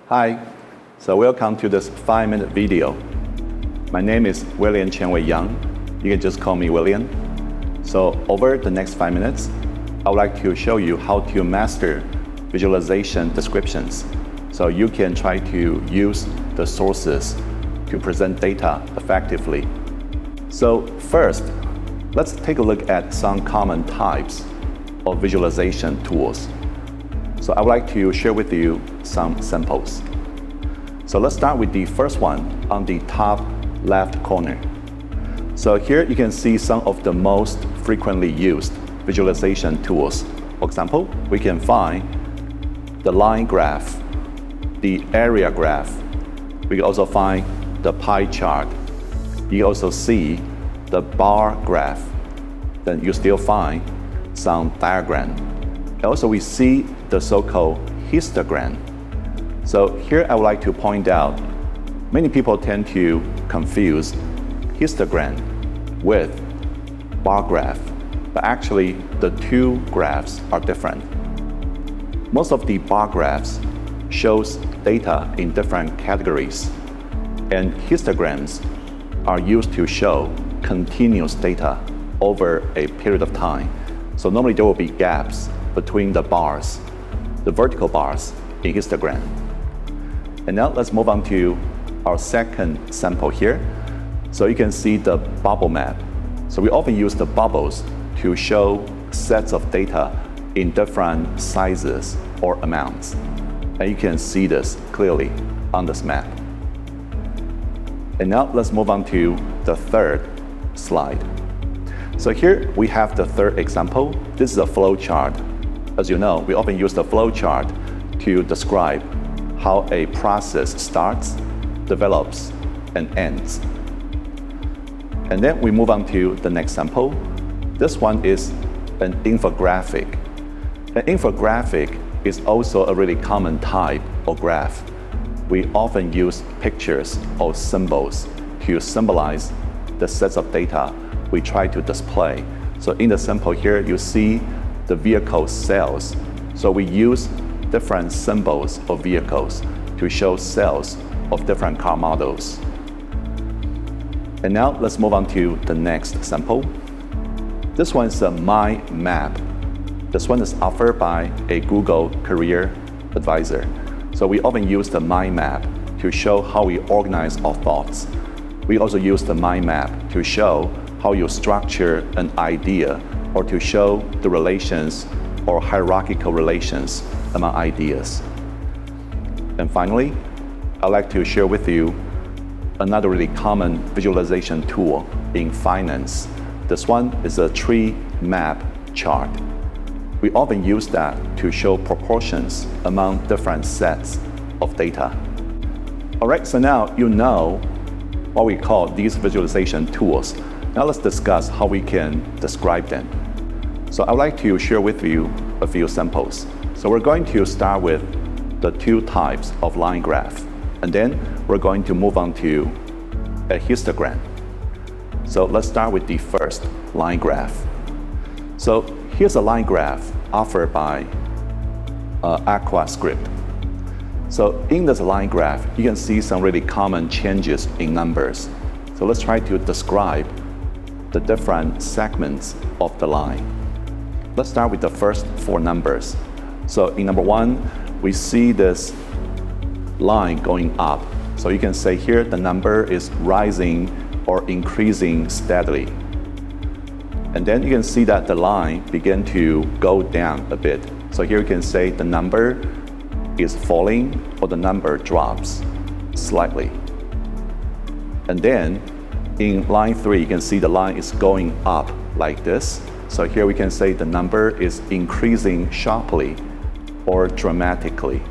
Hi, so welcome to this 5-minute video. My name is William Qianwei Yang. You can just call me William. So over the next 5 minutes, I would like to show you how to master visualization descriptions. So you can try to use the sources to present data effectively. So first, let's take a look at some common types of visualization tools. So I would like to share with you some samples. So let's start with the first one on the top left corner. So here you can see some of the most frequently used visualization tools. For example, we can find the line graph, the area graph. We can also find the pie chart. You also see the bar graph. Then you still find some diagram. Also, we see the so-called histogram. So here I would like to point out, many people tend to confuse histogram with bar graph, but actually the two graphs are different. Most of the bar graphs shows data in different categories, and histograms are used to show continuous data over a period of time. So normally there will be gaps between the bars, the vertical bars in histogram. And now let's move on to our second sample here. So you can see the bubble map. So we often use the bubbles to show sets of data in different sizes or amounts. And you can see this clearly on this map. And now let's move on to the third slide. So here we have the third example. This is a flow chart. As you know, we often use the flow chart to describe how a process starts, develops, and ends. And then we move on to the next sample. This one is an infographic. An infographic is also a really common type of graph. We often use pictures or symbols to symbolize the sets of data we try to display. So in the sample here, you see the vehicle sales. So we use different symbols of vehicles to show sales of different car models. And now let's move on to the next sample. This one is a mind map. This one is offered by a Google career advisor. So we often use the mind map to show how we organize our thoughts. We also use the mind map to show how you structure an idea or to show the relations or hierarchical relations among ideas. And finally, I'd like to share with you another really common visualization tool in finance. This one is a tree map chart. We often use that to show proportions among different sets of data. All right, so now you know what we call these visualization tools. Now let's discuss how we can describe them. So I'd like to share with you a few samples. So we're going to start with the two types of line graph, and then we're going to move on to a histogram. So let's start with the first line graph. So here's a line graph offered by AquaScript. So in this line graph, you can see some really common changes in numbers. So let's try to describe the different segments of the line. Let's start with the first four numbers. So in number one, we see this line going up. So you can say here the number is rising or increasing steadily. And then you can see that the line begin to go down a bit. So here you can say the number is falling or the number drops slightly. And then in line 3, you can see the line is going up like this. So here we can say the number is increasing sharply or dramatically.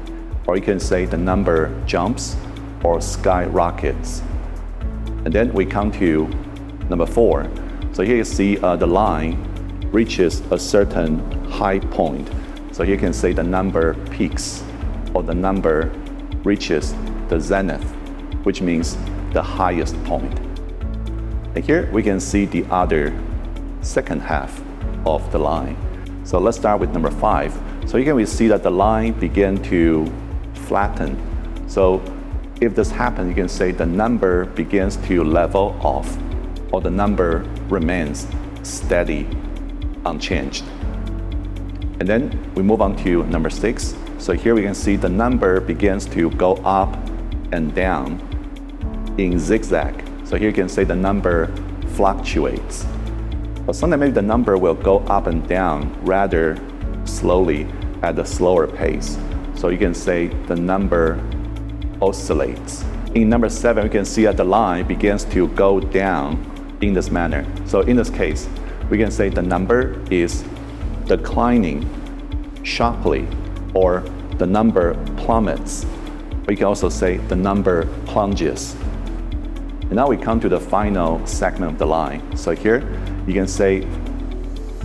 Or you can say the number jumps or skyrockets. And then we come to number 4. So here you see the line reaches a certain high point. So here you can say the number peaks or the number reaches the zenith, which means the highest point. And here we can see the other second half of the line. So let's start with number 5. So you can see that the line began to flatten So if this happens, you can say the number begins to level off, or the number remains steady, unchanged. And then we move on to number 6. So here we can see the number begins to go up and down in zigzag. So here you can say the number fluctuates. But sometimes maybe the number will go up and down rather slowly at a slower pace. So you can say the number oscillates. In number 7, we can see that the line begins to go down in this manner. So in this case, we can say the number is declining sharply, or the number plummets. We can also say the number plunges. And now we come to the final segment of the line. So here you can say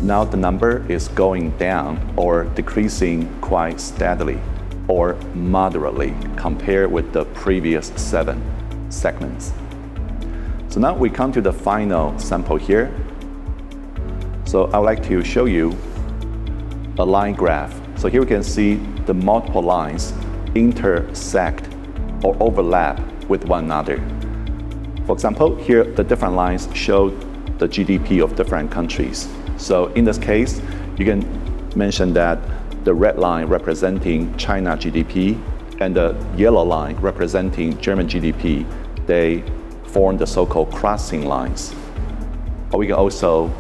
now the number is going down or decreasing quite steadily or moderately compared with the previous 7 segments. So now we come to the final sample here. So I would like to show you a line graph. So here we can see the multiple lines intersect or overlap with one another. For example, here the different lines show the GDP of different countries. So in this case, you can mention that the red line representing China GDP and the yellow line representing German GDP, they form the so-called crossing lines. Or we can also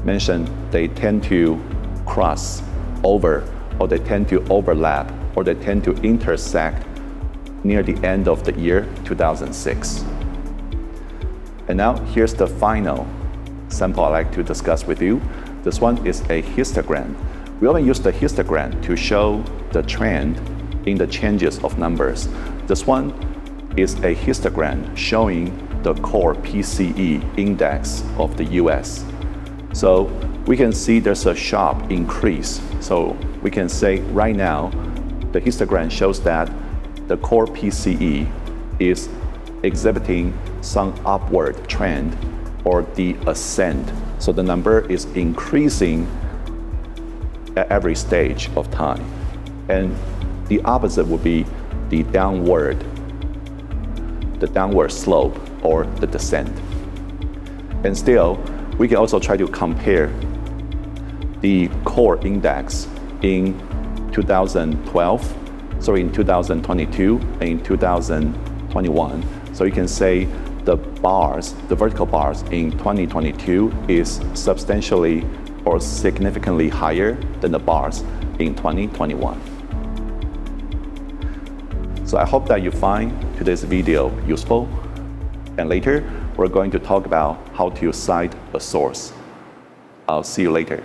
mention they tend to cross over, or they tend to overlap, or they tend to intersect near the end of the year 2006. And now here's the final sample I'd like to discuss with you. This one is a histogram. We often use the histogram to show the trend in the changes of numbers. This one is a histogram showing the core PCE index of the US. So we can see there's a sharp increase. So we can say right now, the histogram shows that the core PCE is exhibiting some upward trend or the ascent. So the number is increasing at every stage of time. And the opposite would be the downward slope or the descent. And still, we can also try to compare the core index in 2012, in 2022, and in 2021. So you can say the bars, the vertical bars in 2022 is substantially or significantly higher than the bars in 2021. So I hope that you find today's video useful. And later, we're going to talk about how to cite a source. I'll see you later.